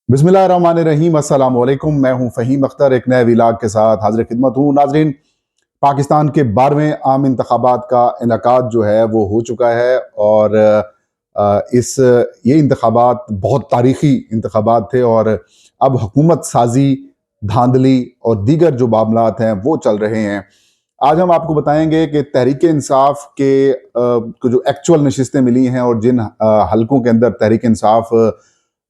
बिस्मिल्लाहिर्रहमानिर्रहीम, अस्सलाम वालेकुम। मैं हूं फ़हीम अख्तर, एक नए व्लॉग के साथ हाज़िर खिदमत हूं। नाज़रीन, पाकिस्तान के 12वें आम इंतखाबात का इनेकाद जो है वो हो चुका है और ये इंतखाबात बहुत तारीख़ी इंतखाबात थे और अब हुकूमत साजी, धांधली और दीगर जो मामलात हैं वो चल रहे हैं। आज हम आपको बताएंगे कि तहरीक इंसाफ के को जो एक्चुअल नशिस्तें मिली हैं और जिन हलकों के अंदर तहरीक इंसाफ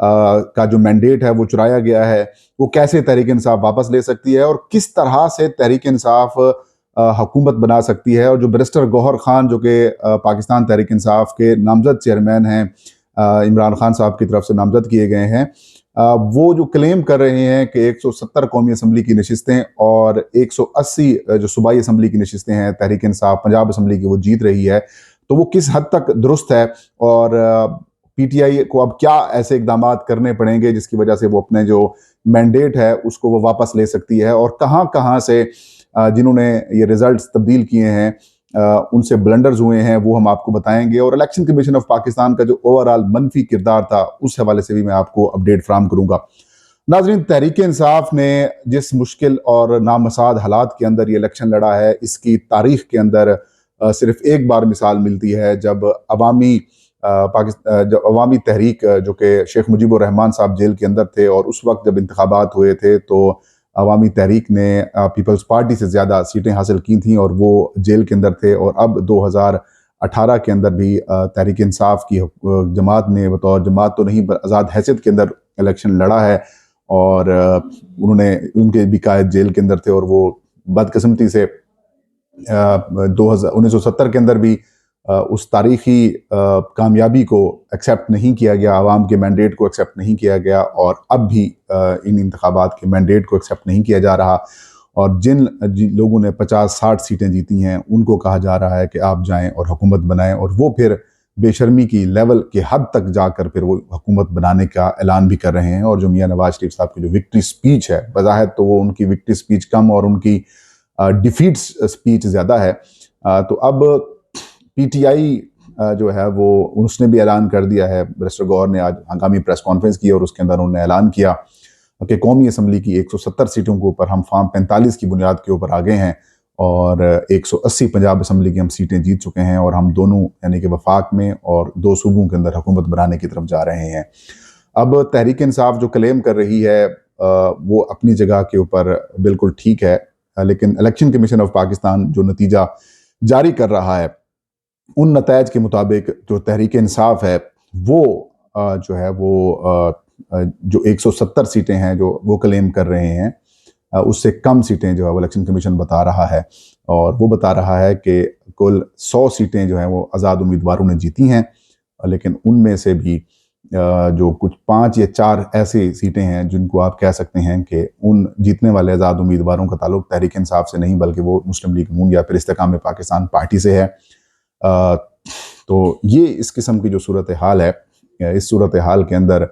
का जो मैंडेट है वो चुराया गया है, वो कैसे तहरीक इंसाफ वापस ले सकती है और किस तरह से तहरीक इंसाफ हुकूमत बना सकती है। और जो बैरिस्टर गौहर खान जो कि पाकिस्तान तहरीक इंसाफ के नामजद चेयरमैन हैं, इमरान खान साहब की तरफ से नामजद किए गए हैं, वो जो क्लेम कर रहे हैं कि 170 कौमी असम्बली की नशिस्तें और 180 जो सूबाई असम्बली की नशिस्तें हैं तहरीक इंसाफ पंजाब असम्बली की वो जीत रही है, तो वो किस हद तक दुरुस्त है और पीटीआई को अब क्या ऐसे इकदाम करने पड़ेंगे जिसकी वजह से वो अपने जो मैंडेट है उसको वो वापस ले सकती है, और कहाँ कहाँ से जिन्होंने ये रिजल्ट्स तब्दील किए हैं उनसे ब्लंडर्स हुए हैं, वो हम आपको बताएंगे। और इलेक्शन कमीशन ऑफ पाकिस्तान का जो ओवरऑल मनफी किरदार था उस हवाले से भी मैं आपको अपडेट फ्राहम करूंगा। नाजरीन, तहरीक इंसाफ ने जिस मुश्किल और नामसाद हालात के अंदर ये इलेक्शन लड़ा है, इसकी तारीख के अंदर सिर्फ एक बार मिसाल मिलती है जब जो अवामी तहरीक जो कि शेख मुजीबुर रहमान साहब जेल के अंदर थे और उस वक्त जब इंतखाबात हुए थे तो अवामी तहरीक ने पीपल्स पार्टी से ज़्यादा सीटें हासिल की थी और वो जेल के अंदर थे। और अब 2018 के अंदर भी तहरीक इंसाफ की जमात ने बतौर जमात तो नहीं आज़ाद हैसियत के अंदर इलेक्शन लड़ा है और उनके भी कायद जेल के अंदर थे और वो बदकिस्मती से 1970 के अंदर भी उस तारीखी कामयाबी को एक्सेप्ट नहीं किया गया, आवाम के मैंडेट को एक्सेप्ट नहीं किया गया और अब भी इन इंतखाबात के मैंडेट को एक्सेप्ट नहीं किया जा रहा। और जिन लोगों ने 50-60 सीटें जीती हैं उनको कहा जा रहा है कि आप जाएं और हुकूमत बनाएं, और वो फिर बेशर्मी की लेवल के हद तक जाकर फिर वो हुकूमत बनाने का ऐलान भी कर रहे हैं। और जो मियाँ नवाज शरीफ साहब की जो विक्ट्री स्पीच है, बज़ाहिर तो वो उनकी विक्ट्री स्पीच कम और उनकी डिफीट स्पीच ज़्यादा है। तो अब पीटीआई जो है वो उसने भी ऐलान कर दिया है, बैरिस्टर गौहर ने आज हंगामी प्रेस कॉन्फ्रेंस की और उसके अंदर उन्होंने ऐलान किया कि कौमी असम्बली की 170 सीटों के ऊपर हम फार्म 45 की बुनियाद के ऊपर आ गए हैं और 180 पंजाब असम्बली की हम सीटें जीत चुके हैं और हम दोनों यानी कि वफाक में और दो सूबों के अंदर हुकूमत बनाने की तरफ जा रहे हैं। अब तहरीक इंसाफ जो क्लेम कर रही है वो अपनी जगह के ऊपर बिल्कुल ठीक है, लेकिन इलेक्शन कमीशन ऑफ पाकिस्तान जो नतीजा जारी कर रहा है उन नतायज के मुताबिक जो तहरीक इंसाफ है वो जो है वो जो 170 सीटें हैं जो वो क्लेम कर रहे हैं, उससे कम सीटें जो है वो इलेक्शन कमीशन बता रहा है। और वो बता रहा है कि कुल 100 सीटें जो हैं वो आज़ाद उम्मीदवारों ने जीती हैं, लेकिन उनमें से भी जो कुछ 5 या 4 ऐसी सीटें हैं जिनको आप कह सकते हैं कि उन जीतने वाले आज़ाद उम्मीदवारों का ताल्लुक तहरीक इंसाफ से नहीं बल्कि वो मुस्लिम लीग नून या फिर इस्तेकाम पाकिस्तान पार्टी से है। तो ये इस किस्म की जो सूरत हाल है, इस सूरत हाल के अंदर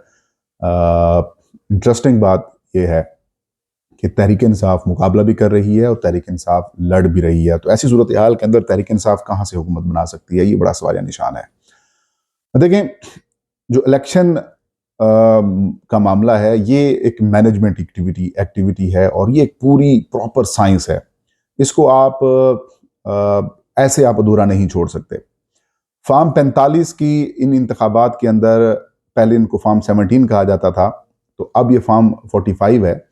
इंटरेस्टिंग बात यह है कि तहरीक इंसाफ मुकाबला भी कर रही है और तहरीक इंसाफ लड़ भी रही है। तो ऐसी सूरत हाल के अंदर तहरीक इंसाफ कहाँ से हुकूमत बना सकती है, ये बड़ा सवालिया निशान है। देखें, जो इलेक्शन का मामला है ये एक मैनेजमेंट एक्टिविटी है और ये एक पूरी प्रॉपर साइंस है। इसको आप ऐसे आप अधूरा नहीं छोड़ सकते। फार्म 45 की इन इंतखाबात के अंदर पहले इनको फार्म 17 कहा जाता था, तो अब ये फार्म 45 है।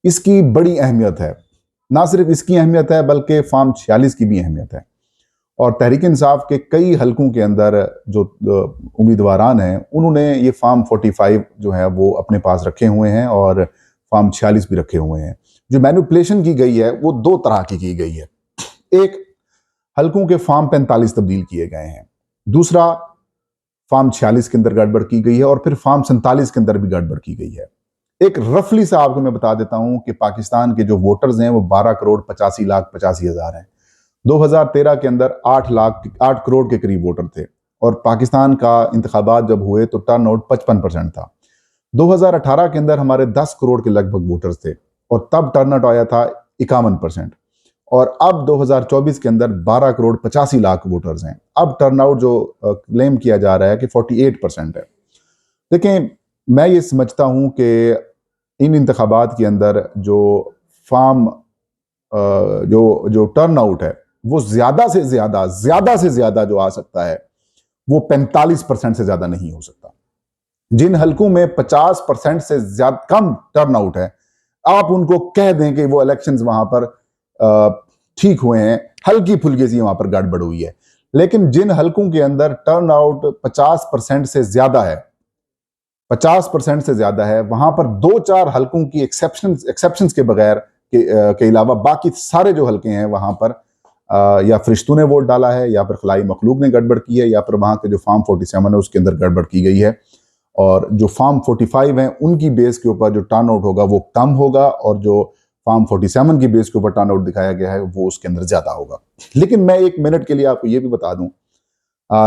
इसकी बड़ी अहमियत है, ना सिर्फ इसकी अहमियत है बल्कि फार्म 46 की भी अहमियत है। और तहरीक इंसाफ के कई हलकों के अंदर जो उम्मीदवारान हैं उन्होंने ये फार्म 45 जो है वो अपने पास रखे हुए हैं और फार्म 46 भी रखे हुए हैं। जो मैनिपुलेशन की गई है वो दो तरह की गई है। एक, हलकों के फार्म 45 तब्दील किए गए हैं, दूसरा फार्म 46 के अंदर गड़बड़ की गई है और फिर फार्म 47 के अंदर भी गड़बड़ की गई है। एक रफली सा आपको मैं बता देता हूं कि पाकिस्तान के जो वोटर्स हैं वो 12,85,85,000 हैं। 2013 के अंदर 8 करोड़ के करीब वोटर थे और पाकिस्तान का इंतखाबात जब हुए तो टर्न आउट 55% था। 2018 के अंदर हमारे 10 करोड़ के लगभग वोटर्स थे और तब टर्न आउट आया था 51%। और अब 2024 के अंदर 12,85,00,000 वोटर्स हैं। अब टर्नआउट जो क्लेम किया जा रहा है कि 48% है। देखें, मैं ये समझता हूँ कि इन इंतखाबात के अंदर जो फार्म जो जो टर्न आउट है वो ज्यादा से ज्यादा जो आ सकता है वो 45% से ज्यादा नहीं हो सकता। जिन हलकों में 50% से ज्यादा कम टर्न आउट है, आप उनको कह दें कि वो इलेक्शंस वहां पर ठीक हुए हैं, हल्की फुल्की सी वहां पर गड़बड़ हुई है। लेकिन जिन हलकों के अंदर टर्न आउट 50% से ज्यादा है, 50% से ज्यादा है, वहां पर दो चार हलकों की एक्सेप्शंस के बगैर के अलावा बाकी सारे जो हलके हैं वहां पर या फरिश्तों ने वोट डाला है, या फिर खलाई मखलूक ने गड़बड़ की है, या फिर वहां के जो फार्म 47 है उसके अंदर गड़बड़ की गई है। और जो फार्म 45 हैं उनकी बेस के ऊपर जो टर्न आउट होगा वो कम होगा, और जो फार्म 47 की बेस के ऊपर टर्न आउट दिखाया गया है वो उसके अंदर ज्यादा होगा। लेकिन मैं एक मिनट के लिए आपको ये भी बता दूं,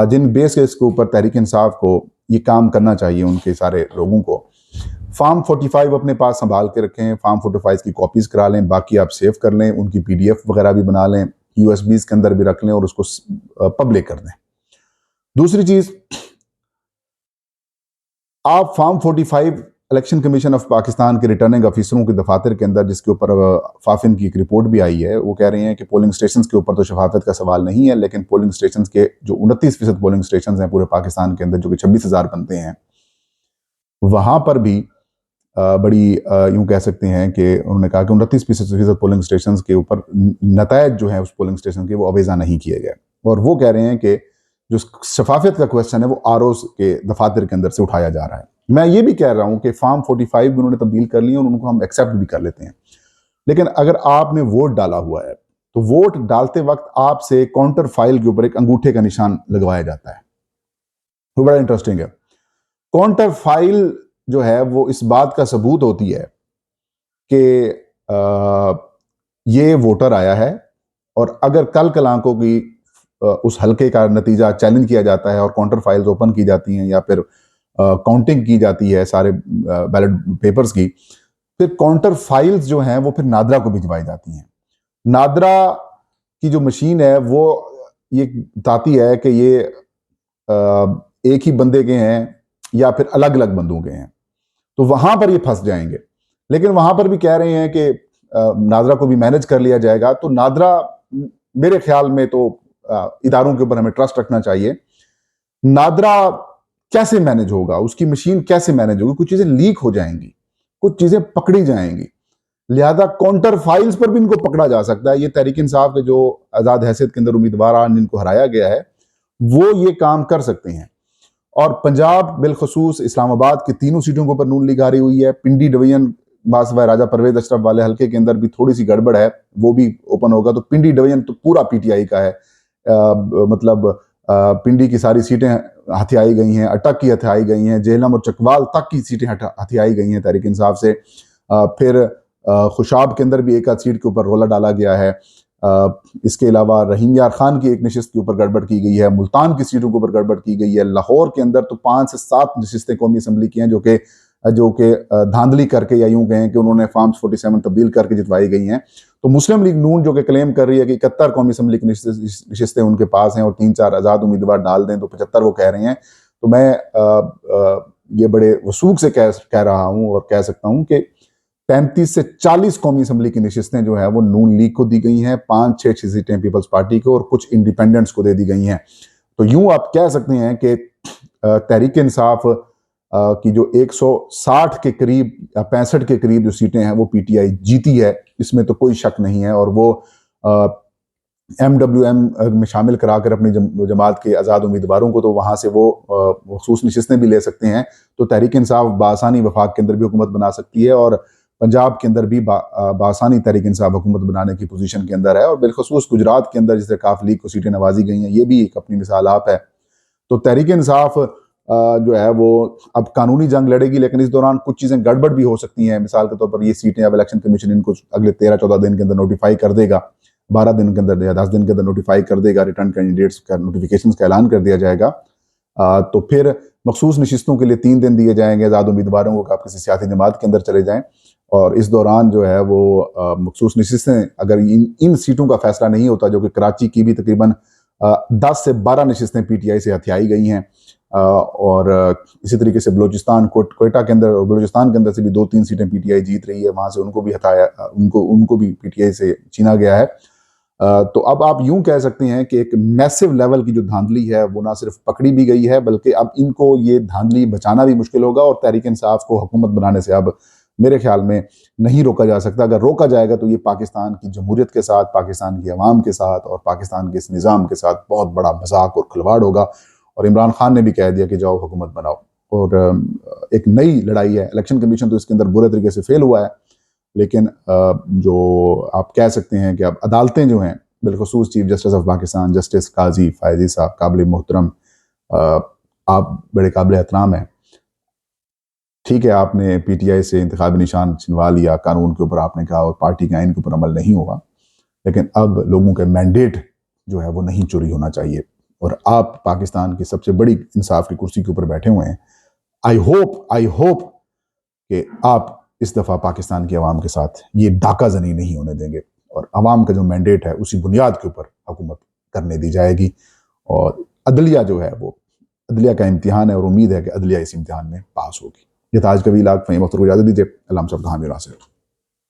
जिन बेस के इसके ऊपर तहरीक इंसाफ को ये काम करना चाहिए, उनके सारे लोगों को फार्म 45 अपने पास संभाल के रखें, फार्म 45 की कॉपीज करा लें, बाकी आप सेव कर लें, उनकी पीडीएफ वगैरह भी बना लें, यूएसबीज के अंदर भी रख लें और उसको पब्लिक कर दें। दूसरी चीज, आप form 45 election commission of Pakistan के रिटर्निंग अफिसरों के दफातर के अंदर, जिसके ऊपर फाफिन की एक रिपोर्ट भी आई है, वो कह रहे हैं कि पोलिंग स्टेशन के ऊपर तो शफाफत का सवाल नहीं है, लेकिन पोलिंग स्टेशन के जो 29% पोलिंग स्टेशन हैं पूरे पाकिस्तान के अंदर, जो कि 26,000 बनते हैं, वहां पर भी बड़ी यूं कह सकते हैं कि उन्होंने कहा कि 29% पोलिंग स्टेशन के ऊपर नतायज जो है उस पोलिंग स्टेशन के वो अवेजा नहीं किए गए। और वो कह रहे हैं कि जो शफाफियत का क्वेश्चन है वो आरओज के दफातर के अंदर से उठाया जा रहा है। मैं ये भी कह रहा हूं कि फार्म 45 भी उन्होंने तब्दील कर ली और उनको हम एक्सेप्ट भी कर लेते हैं, लेकिन अगर आपने वोट डाला हुआ है तो वोट डालते वक्त आपसे काउंटर फाइल के ऊपर एक अंगूठे का निशान लगवाया जाता है। वो बड़ा इंटरेस्टिंग है। काउंटर फाइल जो है वो इस बात का सबूत होती है कि ये वोटर आया है, और अगर कल कलांकों की उस हलके का नतीजा चैलेंज किया जाता है और काउंटर फाइल्स ओपन की जाती हैं या फिर काउंटिंग की जाती है सारे बैलेट पेपर्स की, फिर काउंटर फाइल्स जो हैं वो फिर नादरा को भिजवाई जाती हैं। नादरा की जो मशीन है वो ये बताती है कि ये एक ही बंदे के हैं या फिर अलग अलग बंदों के हैं, तो वहां पर ये फंस जाएंगे। लेकिन वहां पर भी कह रहे हैं कि नादरा को भी मैनेज कर लिया जाएगा। तो नादरा, मेरे ख्याल में तो इदारों के ऊपर हमें ट्रस्ट रखना चाहिए। नादरा कैसे मैनेज होगा, उसकी मशीन कैसे मैनेज होगी? कुछ चीजें लीक हो जाएंगी, कुछ चीजें पकड़ी जाएंगी, लिहाजा काउंटर फाइल्स पर भी इनको पकड़ा जा सकता है। ये तहरीक इंसाफ के जो आजाद हैसियत के अंदर उम्मीदवार जिनको हराया गया है वो ये काम कर सकते हैं। और पंजाब बिलखसूस इस्लामाबाद की तीनों सीटों के ऊपर नून लीग हारी हुई है। पिंडी डिवीजन बासवा राजा परवेज अशरफ वाले हल्के के अंदर भी थोड़ी सी गड़बड़ है, वो भी ओपन होगा। तो पिंडी डिवीजन तो पूरा पीटीआई का है, मतलब पिंडी की सारी सीटें हथियाई गई हैं, अटक की हथियाई गई हैं, जेहलम और चकवाल तक की सीटें हथियाई गई हैं तहरीक इंसाफ से। फिर खुशाब के अंदर भी एक आध सीट के ऊपर रोला डाला गया है। इसके अलावा रहीम यार खान की एक नशिस्त के ऊपर गड़बड़ की गई है, मुल्तान की सीटों के ऊपर गड़बड़ की गई है। लाहौर के अंदर तो 5 से 7 नशिस्तें कौमी असम्बली की हैं जो कि धांधली करके, या यूं कहें कि उन्होंने फार्म्स 47 तब्दील करके जितवाई गई हैं। तो मुस्लिम लीग नून जो कि क्लेम कर रही है कि 71 कौमी असम्बली की नशिस्तें उनके पास हैं और 3-4 आज़ाद उम्मीदवार डाल दें तो 75 वो कह रहे हैं। तो मैं ये बड़े वसूख से कह रहा हूँ और कह सकता हूँ कि 35 से 40 कौमी असम्बली की नशिस्तें जो है वो नून लीग को दी गई हैं, 5-6 सीटें पीपल्स पार्टी को और कुछ इंडिपेंडेंट्स को दे दी गई हैं। तो यूं आप कह सकते हैं कि तहरीक इंसाफ की जो 160 के करीब या 65 के करीब जो सीटें हैं वो पीटीआई जीती है, इसमें तो कोई शक नहीं है। और वो MWM में शामिल कराकर अपनी जमात के आज़ाद उम्मीदवारों को तो वहाँ से वो मखसूस नशिस्तें भी ले सकते हैं। तो तहरीक इंसाफ बासानी वफाक के अंदर भी हुकूमत बना सकती है और पंजाब के अंदर भी बासानी तहरीक इंसाफ हुकूमत बनाने की पोजीशन के अंदर है। और बिलखसूस गुजरात के अंदर जिससे काफ लीग को सीटें नवाजी गई हैं, ये भी एक अपनी मिसाल आप है। तो तहरीक इंसाफ जो है वो अब कानूनी जंग लड़ेगी, लेकिन इस दौरान कुछ चीज़ें गड़बड़ भी हो सकती हैं। मिसाल के तौर पर ये सीटें अब इलेक्शन कमीशन इनको अगले 13-14 दिन के अंदर नोटिफाई कर देगा, 12 दिन के अंदर या 10 दिन के अंदर नोटिफाई कर देगा, रिटर्न कैंडिडेट्स का नोटिफिकेशन का ऐलान कर दिया जाएगा। तो फिर मखसूस नशिस्तों के लिए 3 दिन दिए जाएंगे आज़ाद उम्मीदवारों को, आप किसी सियासी जमात के अंदर चले जाएं। और इस दौरान जो है वो मखसूस नशिस्तें, अगर इन सीटों का फैसला नहीं होता, जो कि कराची की भी तकरीबन 10 से 12 नशिस्तें पीटीआई से हथियाई गई हैं, और इसी तरीके से बलूचिस्तान कोयटा के अंदर और बलूचिस्तान के अंदर से भी 2-3 सीटें पीटीआई जीत रही है, वहाँ से उनको भी हटाया, उनको भी पीटीआई से छीना गया है। तो अब आप यूं कह सकते हैं कि एक मैसिव लेवल की जो धांधली है वो ना सिर्फ पकड़ी भी गई है, बल्कि अब इनको ये धांधली बचाना भी मुश्किल होगा और तहरीक इंसाफ को हुकूमत बनाने से अब मेरे ख्याल में नहीं रोका जा सकता। अगर रोका जाएगा तो ये पाकिस्तान की जमहूरियत के साथ, पाकिस्तान की अवाम के साथ और पाकिस्तान के इस निज़ाम के साथ बहुत बड़ा मजाक और खिलवाड़ होगा। और इमरान खान ने भी कह दिया कि जाओ हुकूमत बनाओ, और एक नई लड़ाई है। इलेक्शन कमीशन तो इसके अंदर बुरे तरीके से फेल हुआ है, लेकिन जो आप कह सकते हैं कि अब अदालतें जो हैं, बिलखसूस chief justice of Pakistan justice Qazi Faez साहब, काबिल मोहतरम, आप बड़े काबिल एहतराम हैं। ठीक है, आपने पीटीआई से इंतखाबी निशान छिनवा लिया, कानून के ऊपर आपने कहा और पार्टी के आइन के ऊपर अमल नहीं होगा, लेकिन अब लोगों के मैंडेट जो है वो नहीं चोरी होना चाहिए। और आप पाकिस्तान की सबसे बड़ी इंसाफ की कुर्सी के ऊपर बैठे हुए हैं। आई होप कि आप इस दफ़ा पाकिस्तान की आवाम के साथ ये डाका जनी नहीं होने देंगे और आवाम का जो मैंडेट है उसी बुनियाद के ऊपर हुकूमत करने दी जाएगी। और अदलिया जो है वो अदलिया का इम्तिहान है और उम्मीद है कि अदलिया इस इम्तिहान में पास होगी। ये ताज कबीर लाख फ़हीम अख्तर को इजाज़त दीजिए। अल्लाह सब कहां से